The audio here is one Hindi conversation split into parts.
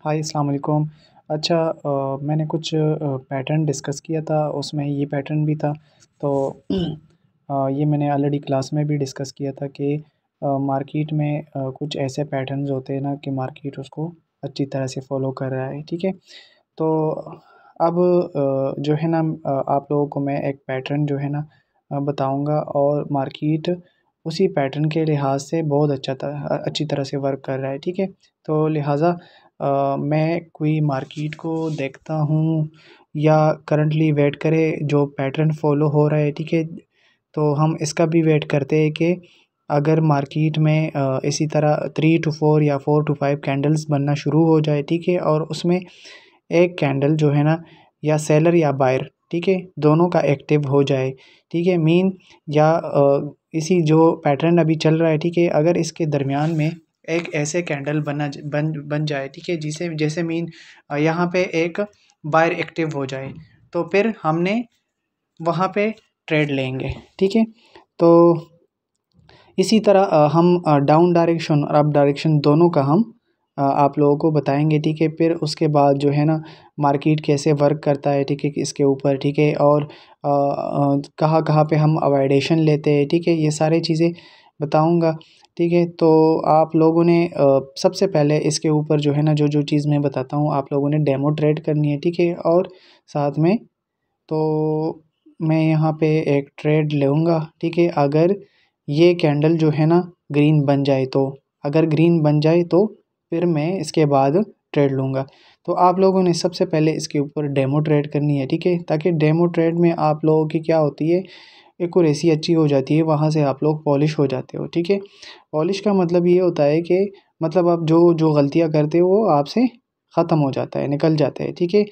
हाय अस्सलाम वालेकुम। अच्छा, मैंने कुछ पैटर्न डिस्कस किया था, उसमें ये पैटर्न भी था। तो ये मैंने ऑलरेडी क्लास में भी डिस्कस किया था कि मार्केट में कुछ ऐसे पैटर्न्स होते हैं ना कि मार्केट उसको अच्छी तरह से फॉलो कर रहा है, ठीक है। तो अब जो है ना, आप लोगों को मैं एक पैटर्न जो है ना बताऊंगा, और मार्केट उसी पैटर्न के लिहाज से बहुत अच्छी तरह से वर्क कर रहा है, ठीक है। तो लिहाजा मैं कोई मार्केट को देखता हूँ या करंटली वेट करे जो पैटर्न फॉलो हो रहा है, ठीक है। तो हम इसका भी वेट करते हैं कि अगर मार्केट में इसी तरह 3 to 4 या 4 to 5 कैंडल्स बनना शुरू हो जाए, ठीक है, और उसमें एक कैंडल जो है ना, या सेलर या बायर, ठीक है, दोनों का एक्टिव हो जाए, ठीक है, मीन या इसी जो पैटर्न अभी चल रहा है, ठीक है, अगर इसके दरमियान में एक ऐसे कैंडल बन जाए, ठीक है, जिसे जैसे मीन यहाँ पे एक बायर एक्टिव हो जाए, तो फिर हमने वहाँ पे ट्रेड लेंगे, ठीक है। तो इसी तरह हम डाउन डायरेक्शन और अप डायरेक्शन दोनों का हम आप लोगों को बताएंगे, ठीक है। फिर उसके बाद जो है ना, मार्केट कैसे वर्क करता है, ठीक है, इसके ऊपर, ठीक है, और कहाँ कहाँ पे हम अवॉइडेशन लेते हैं, ठीक है, ये सारी चीज़ें बताऊंगा, ठीक है। तो आप लोगों ने सबसे पहले इसके ऊपर जो है ना, जो जो चीज़ मैं बताता हूँ, आप लोगों ने डेमो ट्रेड करनी है, ठीक है। और साथ में तो मैं यहाँ पे एक ट्रेड लूँगा, ठीक है। अगर ये कैंडल जो है ना ग्रीन बन जाए, तो अगर ग्रीन बन जाए तो फिर मैं इसके बाद ट्रेड लूँगा। तो आप लोगों ने सबसे पहले इसके ऊपर डेमो ट्रेड करनी है, ठीक है, ताकि डेमो ट्रेड में आप लोगों की क्या होती है, एक्यूरेसी अच्छी हो जाती है, वहाँ से आप लोग पॉलिश हो जाते हो, ठीक है। पॉलिश का मतलब ये होता है कि मतलब आप जो जो गलतियाँ करते हो वो आपसे ख़त्म हो जाता है, निकल जाता है, ठीक है।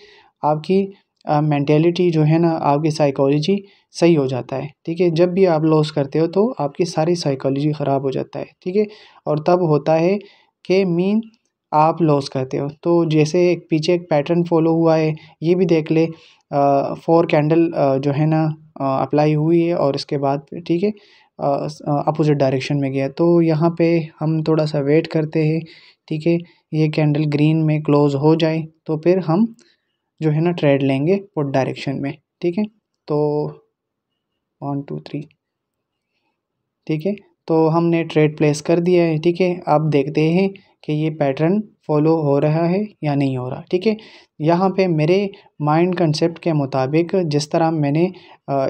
आपकी मेंटालिटी जो है ना, आपकी साइकोलॉजी सही हो जाता है, ठीक है। जब भी आप लॉस करते हो तो आपकी सारी साइकोलॉजी ख़राब हो जाता है, ठीक है। और तब होता है कि मीन आप लॉस करते हो। तो जैसे एक पीछे एक पैटर्न फॉलो हुआ है, ये भी देख ले, 4 कैंडल जो है ना अप्लाई हुई है, और इसके बाद ठीक है अपोजिट डायरेक्शन में गया। तो यहाँ पे हम थोड़ा सा वेट करते हैं, ठीक है, ये कैंडल ग्रीन में क्लोज हो जाए तो फिर हम जो है ना ट्रेड लेंगे पुट डायरेक्शन में, ठीक है। तो 1 2 3, ठीक है। तो हमने ट्रेड प्लेस कर दिया है, ठीक है। अब देखते हैं कि ये पैटर्न फॉलो हो रहा है या नहीं हो रहा, ठीक है। यहाँ पे मेरे माइंड कंसेप्ट के मुताबिक जिस तरह मैंने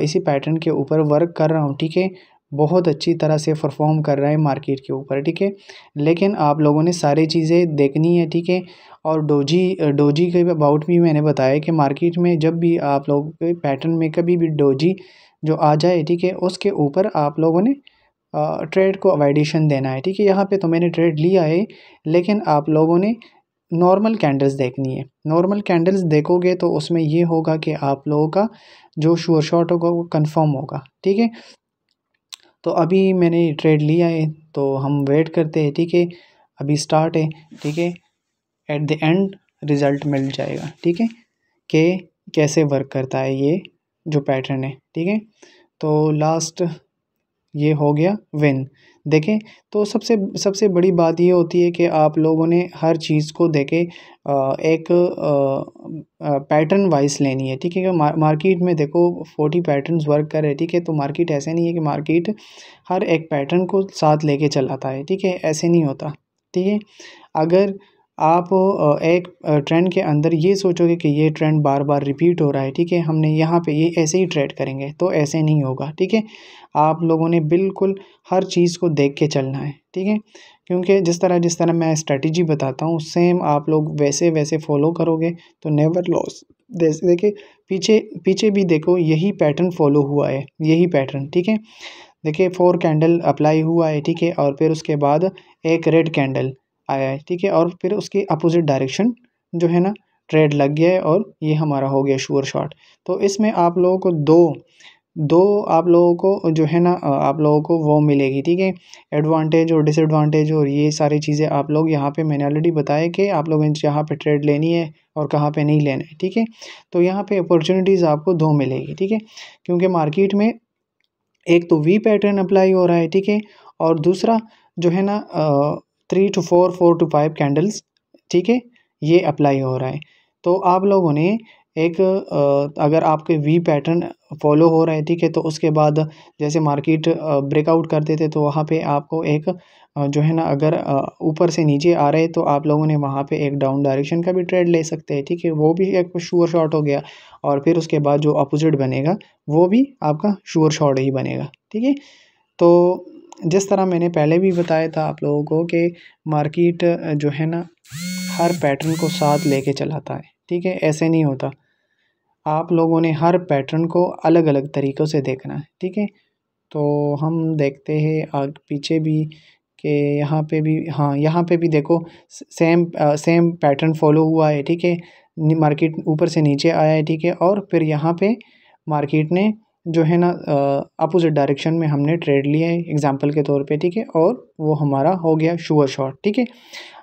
इसी पैटर्न के ऊपर वर्क कर रहा हूँ, ठीक है, बहुत अच्छी तरह से परफॉर्म कर रहा है मार्केट के ऊपर, ठीक है। लेकिन आप लोगों ने सारी चीज़ें देखनी है, ठीक है। और डोजी के अबाउट भी मैंने बताया कि मार्केट में जब भी आप लोग के पैटर्न में कभी भी डोजी जो आ जाए, ठीक है, उसके ऊपर आप लोगों ने ट्रेड को अवॉइडेशन देना है, ठीक है। यहाँ पे तो मैंने ट्रेड लिया है, लेकिन आप लोगों ने नॉर्मल कैंडल्स देखनी है। नॉर्मल कैंडल्स देखोगे तो उसमें ये होगा कि आप लोगों का जो श्योर शॉट होगा वो कंफर्म होगा, ठीक है। तो अभी मैंने ट्रेड लिया है, तो हम वेट करते हैं, ठीक है। अभी स्टार्ट है, ठीक है, एट द एंड रिज़ल्ट मिल जाएगा, ठीक है, कि कैसे वर्क करता है ये जो पैटर्न है, ठीक है। तो लास्ट ये हो गया विन। देखें, तो सबसे सबसे बड़ी बात ये होती है कि आप लोगों ने हर चीज़ को देखें एक पैटर्न वाइज लेनी है, ठीक है। मार्केट में देखो 40 पैटर्न्स वर्क कर रहे हैं, ठीक है। तो मार्केट ऐसे नहीं है कि मार्केट हर एक पैटर्न को साथ लेके चलाता है, ठीक है, ऐसे नहीं होता, ठीक है। अगर आप एक ट्रेंड के अंदर ये सोचोगे कि ये ट्रेंड बार बार रिपीट हो रहा है, ठीक है, हमने यहाँ पे ये ऐसे ही ट्रेड करेंगे, तो ऐसे नहीं होगा, ठीक है। आप लोगों ने बिल्कुल हर चीज़ को देख के चलना है, ठीक है। क्योंकि जिस तरह मैं स्ट्रेटजी बताता हूँ, सेम आप लोग वैसे वैसे फॉलो करोगे तो नेवर लॉस। देखिए, पीछे पीछे भी देखो, यही पैटर्न फॉलो हुआ है, यही पैटर्न, ठीक है। देखिए 4 कैंडल अप्लाई हुआ है, ठीक है, और फिर उसके बाद एक रेड कैंडल आया है, ठीक है, और फिर उसके अपोजिट डायरेक्शन जो है ना ट्रेड लग गया है, और ये हमारा हो गया श्योर शॉट। तो इसमें आप लोगों को दो दो आप लोगों को जो है ना आप लोगों को वो मिलेगी, ठीक है, एडवांटेज और डिसएडवांटेज, और ये सारी चीज़ें आप लोग यहाँ पे मैंने ऑलरेडी बताया कि आप लोगों ने जहाँ पे ट्रेड लेनी है और कहाँ पे नहीं लेना है, ठीक है। तो यहाँ पे अपॉर्चुनिटीज़ आपको दो मिलेगी, ठीक है, क्योंकि मार्केट में एक तो वी पैटर्न अप्लाई हो रहा है, ठीक है, और दूसरा जो है ना 3 to 4 4 to 5 कैंडल्स, ठीक है, ये अप्लाई हो रहा है। तो आप लोगों ने एक अगर आपके वी पैटर्न फॉलो हो रहा है, ठीक है, तो उसके बाद जैसे मार्केट ब्रेकआउट करते थे तो वहाँ पे आपको एक जो है ना, अगर ऊपर से नीचे आ रहे तो आप लोगों ने वहाँ पे एक डाउन डायरेक्शन का भी ट्रेड ले सकते हैं, ठीक है, वो भी एक श्योर शॉट हो गया। और फिर उसके बाद जो अपोजिट बनेगा वो भी आपका श्योर शॉट ही बनेगा, ठीक है। तो जिस तरह मैंने पहले भी बताया था आप लोगों को कि मार्केट जो है ना, हर पैटर्न को साथ लेके चलाता है, ठीक है, ऐसे नहीं होता। आप लोगों ने हर पैटर्न को अलग अलग तरीक़ों से देखना है, ठीक है। तो हम देखते हैं आगे पीछे भी कि यहाँ पे भी, हाँ, यहाँ पे भी देखो सेम पैटर्न फॉलो हुआ है, ठीक है। मार्केट ऊपर से नीचे आया है, ठीक है, और फिर यहाँ पे मार्केट ने जो है ना अपोजिट डायरेक्शन में हमने ट्रेड लिया है एग्जांपल के तौर पे, ठीक है, और वो हमारा हो गया श्योर शॉट, ठीक है।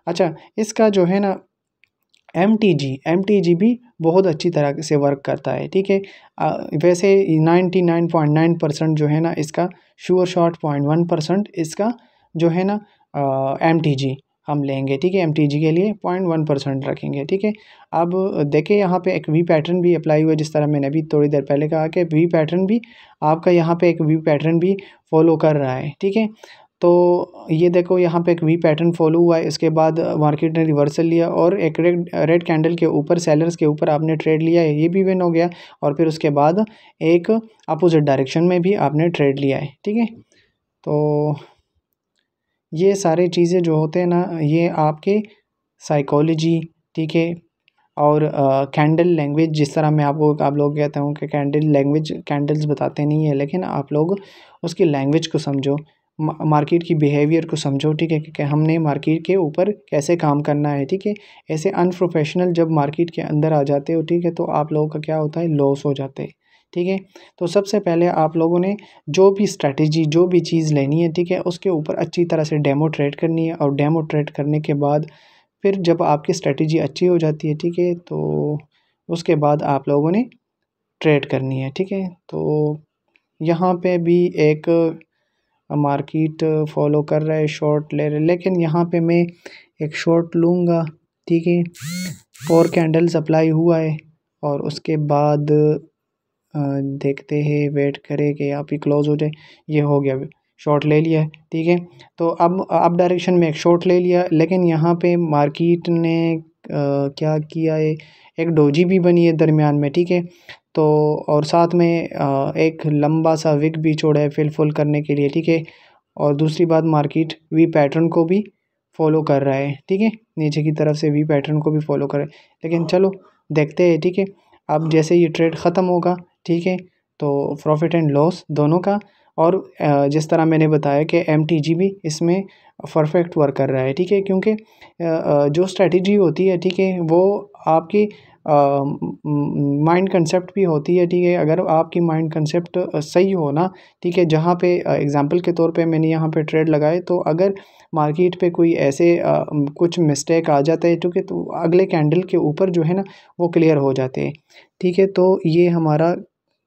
अच्छा, इसका जो है ना एम टी जी भी बहुत अच्छी तरह से वर्क करता है, ठीक है। वैसे 99.9% जो है ना इसका श्योर शॉट, 0.1% इसका जो है ना एम टी जी हम लेंगे, ठीक है। एम टी जी के लिए 0.1% रखेंगे, ठीक है। अब देखिए यहाँ पे एक वी पैटर्न भी अप्लाई हुआ है, जिस तरह मैंने अभी थोड़ी देर पहले कहा कि वी पैटर्न भी आपका यहाँ पे एक वी पैटर्न भी फॉलो कर रहा है, ठीक है। तो ये देखो यहाँ पे एक वी पैटर्न फॉलो हुआ है, इसके बाद मार्केट ने रिवर्सल लिया और एक रेड कैंडल के ऊपर, सेलर्स के ऊपर आपने ट्रेड लिया है, ये भी विन हो गया। और फिर उसके बाद एक अपोजिट डायरेक्शन में भी आपने ट्रेड लिया है, ठीक है। तो ये सारी चीज़ें जो होते हैं ना, ये आपके साइकोलॉजी, ठीक है, और कैंडल लैंग्वेज, जिस तरह मैं आप लोग कहता हूँ कि कैंडल लैंग्वेज, कैंडल्स बताते नहीं है, लेकिन आप लोग उसकी लैंग्वेज को समझो, मार्केट की बिहेवियर को समझो, ठीक है, कि हमने मार्केट के ऊपर कैसे काम करना है, ठीक है। ऐसे अनप्रोफेशनल जब मार्केट के अंदर आ जाते हो, ठीक है, तो आप लोगों का क्या होता है, लॉस हो जाते हैं, ठीक है। तो सबसे पहले आप लोगों ने जो भी स्ट्रैटेजी, जो भी चीज़ लेनी है, ठीक है, उसके ऊपर अच्छी तरह से डेमो ट्रेड करनी है। और डेमो ट्रेड करने के बाद फिर जब आपकी स्ट्रैटेजी अच्छी हो जाती है, ठीक है, तो उसके बाद आप लोगों ने ट्रेड करनी है, ठीक है। तो यहाँ पे भी एक मार्केट फॉलो कर रहा है, शॉर्ट ले रहे, लेकिन यहाँ पे मैं एक शॉर्ट लूँगा, ठीक है। 4 कैंडल्स अप्लाई हुआ है और उसके बाद देखते हैं, वेट करें कि यहाँ पे क्लोज हो जाए। ये हो गया, शॉर्ट ले लिया है, ठीक है। तो अब अप डायरेक्शन में एक शॉर्ट ले लिया, लेकिन यहाँ पे मार्केट ने क्या किया है, एक डोजी भी बनी है दरमियान में, ठीक है। तो और साथ में एक लंबा सा विक भी छोड़ा है फिल करने के लिए, ठीक है। और दूसरी बात, मार्केट वी पैटर्न को भी फॉलो कर रहा है, ठीक है, नीचे की तरफ से वी पैटर्न को भी फॉलो कर रहा है। लेकिन चलो देखते हैं, ठीक है। अब जैसे ये ट्रेड ख़त्म होगा, ठीक है, तो प्रॉफिट एंड लॉस दोनों का। और जिस तरह मैंने बताया कि एम टी जी भी इसमें परफेक्ट वर्क कर रहा है, ठीक है, क्योंकि जो स्ट्रेटजी होती है, ठीक है, वो आपकी माइंड कंसेप्ट भी होती है, ठीक है। अगर आपकी माइंड कंसेप्ट सही हो ना, ठीक है, जहाँ पे एग्जांपल के तौर पे मैंने यहाँ पे ट्रेड लगाए, तो अगर मार्केट पे कोई ऐसे कुछ मिस्टेक आ जाता है, ठीक है, तो अगले कैंडल के ऊपर जो है ना वो क्लियर हो जाते हैं, ठीक है। तो ये हमारा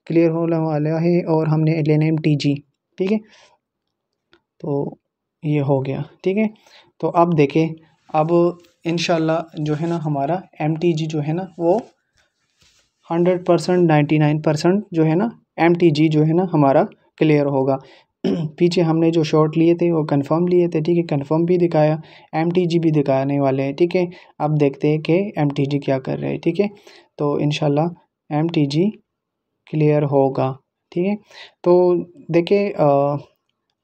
क्लियर होने वाला है और हमने लेना है MTG, ठीक है। तो ये हो गया, ठीक है। तो अब देखें, अब इंशाल्लाह जो है ना हमारा MTG जो है ना वो 100%, 99% जो है ना MTG जो है ना हमारा क्लियर होगा। पीछे हमने जो शॉर्ट लिए थे वो कंफर्म लिए थे, ठीक है, कंफर्म भी दिखाया, MTG भी दिखाने वाले हैं, ठीक है। अब देखते हैं कि MTG क्या कर रहे हैं, ठीक है। तो इंशाल्लाह MTG क्लियर होगा, ठीक है। तो देखिए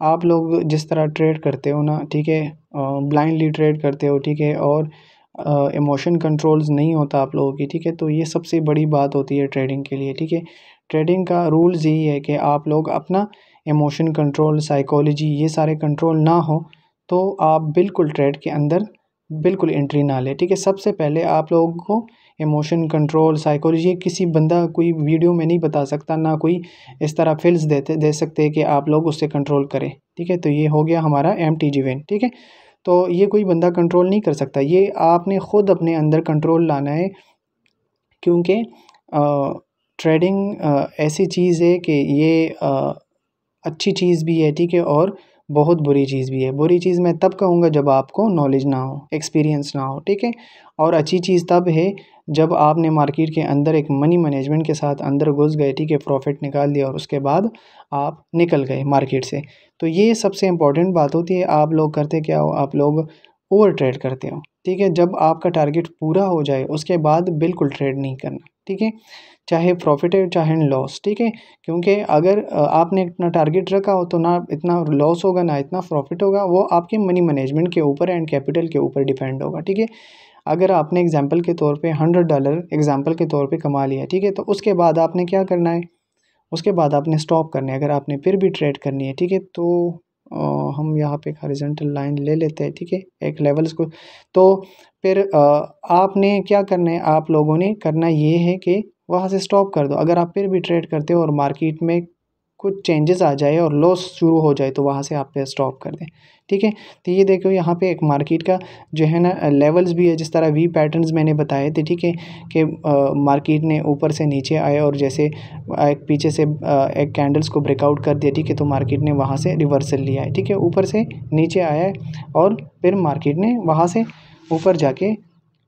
आप लोग जिस तरह ट्रेड करते हो ना, ठीक है, ब्लाइंडली ट्रेड करते हो, ठीक है, और इमोशन कंट्रोल्स नहीं होता आप लोगों की, ठीक है। तो ये सबसे बड़ी बात होती है ट्रेडिंग के लिए, ठीक है। ट्रेडिंग का रूल्स यही है कि आप लोग अपना इमोशन कंट्रोल, साइकोलॉजी, ये सारे कंट्रोल ना हो तो आप बिल्कुल ट्रेड के अंदर बिल्कुल एंट्री ना लें, ठीक है। सबसे पहले आप लोगों को इमोशन कंट्रोल, साइकोलॉजी किसी बंदा कोई वीडियो में नहीं बता सकता, ना कोई इस तरह फिल्स दे सकते हैं कि आप लोग उससे कंट्रोल करें, ठीक है। तो ये हो गया हमारा MTG विन, ठीक है। तो ये कोई बंदा कंट्रोल नहीं कर सकता, ये आपने ख़ुद अपने अंदर कंट्रोल लाना है, क्योंकि ट्रेडिंग ऐसी चीज़ है कि ये अच्छी चीज़ भी है, ठीक है, और बहुत बुरी चीज़ भी है। बुरी चीज़ मैं तब कहूँगा जब आपको नॉलेज ना हो, एक्सपीरियंस ना हो, ठीक है। और अच्छी चीज़ तब है जब आपने मार्केट के अंदर एक मनी मैनेजमेंट के साथ अंदर घुस गए, ठीक है, प्रॉफिट निकाल दिया और उसके बाद आप निकल गए मार्केट से। तो ये सबसे इम्पोर्टेंट बात होती है। आप लोग करते क्या हो, आप लोग ओवर ट्रेड करते हो, ठीक है। जब आपका टारगेट पूरा हो जाए उसके बाद बिल्कुल ट्रेड नहीं करना, ठीक है, चाहे प्रॉफिट है चाहे लॉस, ठीक है। क्योंकि अगर आपने इतना टारगेट रखा हो तो ना इतना लॉस होगा ना इतना प्रॉफिट होगा, वो आपके मनी मैनेजमेंट के ऊपर एंड कैपिटल के ऊपर डिपेंड होगा, ठीक है। अगर आपने एग्जांपल के तौर पे $100 एग्जांपल के तौर पे कमा लिया, ठीक है, तो उसके बाद आपने क्या करना है, उसके बाद आपने स्टॉप करना है। अगर आपने फिर भी ट्रेड करनी है, ठीक है, तो हम यहाँ पे एक हॉरिजॉन्टल लाइन ले लेते हैं, ठीक है, एक लेवल्स को। तो फिर आपने क्या करना है, आप लोगों ने करना ये है कि वहाँ से स्टॉप कर दो। अगर आप फिर भी ट्रेड करते हो और मार्केट में कुछ चेंजेस आ जाए और लॉस शुरू हो जाए तो वहाँ से आप स्टॉप कर दें, ठीक है। तो ये देखो यहाँ पे एक मार्केट का जो है ना लेवल्स भी है, जिस तरह वी पैटर्न्स मैंने बताए थे, ठीक है, कि मार्केट ने ऊपर से नीचे आए और जैसे एक पीछे से एक कैंडल्स को ब्रेकआउट कर दिया, ठीक है, तो मार्केट ने वहाँ से रिवर्सल लिया है, ठीक है, ऊपर से नीचे आया है और फिर मार्केट ने वहाँ से ऊपर जाके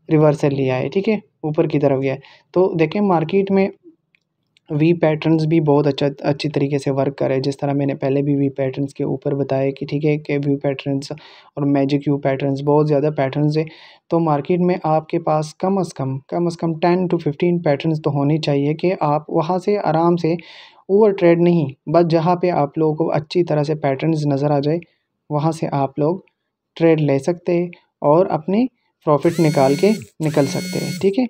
रिवर्सल लिया है, ठीक है, ऊपर की तरफ गया है। तो देखें मार्केट में वी पैटर्न्स भी बहुत अच्छी तरीके से वर्क कर रहे हैं। जिस तरह मैंने पहले भी वी पैटर्न्स के ऊपर बताया कि ठीक है कि वी पैटर्न्स और मैजिक यू पैटर्न्स बहुत ज़्यादा पैटर्न्स है। तो मार्केट में आपके पास कम से कम 10 to 15 पैटर्न्स तो होने चाहिए कि आप वहाँ से आराम से ओवर ट्रेड नहीं, बस जहाँ पे आप लोगों को अच्छी तरह से पैटर्न्स नज़र आ जाए वहाँ से आप लोग ट्रेड ले सकते हैं और अपनी प्रॉफिट निकाल के निकल सकते हैं, ठीक है।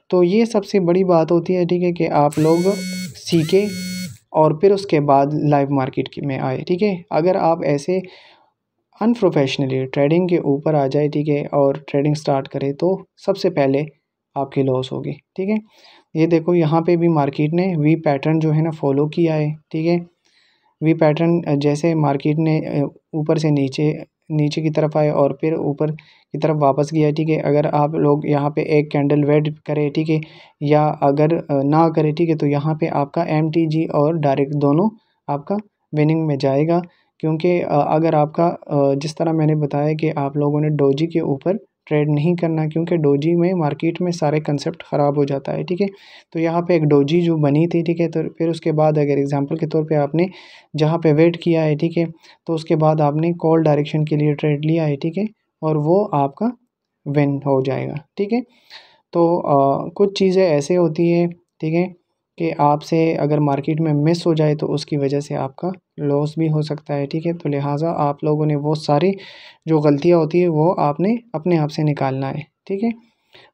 तो ये सबसे बड़ी बात होती है, ठीक है, कि आप लोग सीखें और फिर उसके बाद लाइव मार्केट में आए, ठीक है। अगर आप ऐसे अनप्रोफेशनली ट्रेडिंग के ऊपर आ जाए, ठीक है, और ट्रेडिंग स्टार्ट करें तो सबसे पहले आपकी लॉस होगी, ठीक है। ये देखो यहाँ पे भी मार्केट ने वी पैटर्न जो है ना फॉलो किया है, ठीक है। वी पैटर्न जैसे मार्केट ने ऊपर से नीचे नीचे की तरफ आए और फिर ऊपर की तरफ वापस गया, ठीक है। अगर आप लोग यहाँ पे एक कैंडल वेट करें, ठीक है, या अगर ना करें, ठीक है, तो यहाँ पे आपका MTG और डायरेक्ट दोनों आपका विनिंग में जाएगा। क्योंकि अगर आपका जिस तरह मैंने बताया कि आप लोगों ने डोजी के ऊपर ट्रेड नहीं करना, क्योंकि डोजी में मार्केट में सारे कंसेप्ट ख़राब हो जाता है, ठीक है। तो यहाँ पे एक डोजी जो बनी थी, ठीक है, तो फिर उसके बाद अगर एग्जांपल के तौर पे आपने जहाँ पे वेट किया है, ठीक है, तो उसके बाद आपने कॉल डायरेक्शन के लिए ट्रेड लिया है, ठीक है, और वो आपका विन हो जाएगा, ठीक है। तो कुछ चीज़ें ऐसे होती है, ठीक है, कि आपसे अगर मार्केट में मिस हो जाए तो उसकी वजह से आपका लॉस भी हो सकता है, ठीक है। तो लिहाजा आप लोगों ने वो सारी जो गलतियाँ होती है वो आपने अपने आप से निकालना है, ठीक है।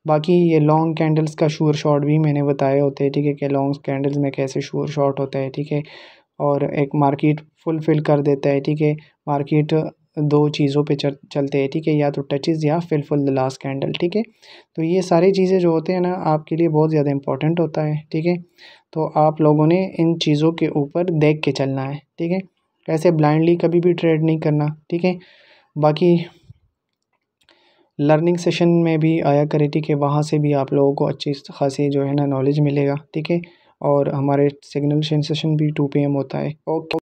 बाकी ये लॉन्ग कैंडल्स का श्योर शॉट भी मैंने बताए होते हैं, ठीक है, कि लॉन्ग कैंडल्स में कैसे श्योर शॉट होता है, ठीक है। और एक मार्केट फुलफ़िल कर देता है, ठीक है। मार्केट दो चीज़ों पे चलते हैं, ठीक है, या तो टचेज़ या फुल द लास्ट कैंडल, ठीक है। तो ये सारी चीज़ें जो होते हैं ना आपके लिए बहुत ज़्यादा इम्पोर्टेंट होता है, ठीक है। तो आप लोगों ने इन चीज़ों के ऊपर देख के चलना है, ठीक है। ऐसे ब्लाइंडली कभी भी ट्रेड नहीं करना, ठीक है। बाकी लर्निंग सेशन में भी आया करें, ठीक है, वहाँ से भी आप लोगों को अच्छी खासी जो है ना नॉलेज मिलेगा, ठीक है। और हमारे सिग्नल सेशन भी 2 PM होता है। ओके।